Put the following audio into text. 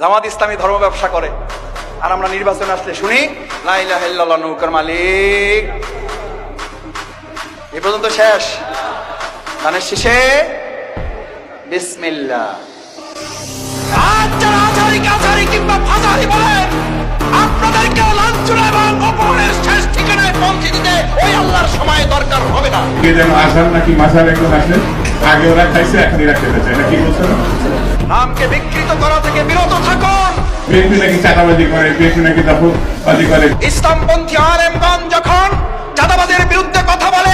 জামাত ইসলামী ধর্ম ব্যবসা করে, আর আমরা নির্বাচনে আসলে শুনি লা ইলাহা ইল্লাল্লাহ নৌকার মালিক। এ পর্যন্ত শেষ। গানের শেষে বিসমিল্লাহ। আজ যারা আচারি কিংবা ফাজারি বলেন, আপনাদেরকে লাঞ্ছনা এবং অপমানের শেষ ঠিকানায় পৌঁছে দিতে ওই আল্লাহর সময় দরকার হবে না। কে যেন আসার নাকি মাসার একজন আসলেন, আগে ওরা খাইছে এখন এরা খেতে চায়, নাকি বলছেন? নামকে বিকৃত করা থেকে বিরত থাকুন। বিএনপি নাকি চাঁদাবাজি করে, বিএনপি নাকি দখলবাজি করে। ইসলামপন্থী আলেমগণ যখন চাঁদাবাজের বিরুদ্ধে কথা বলে,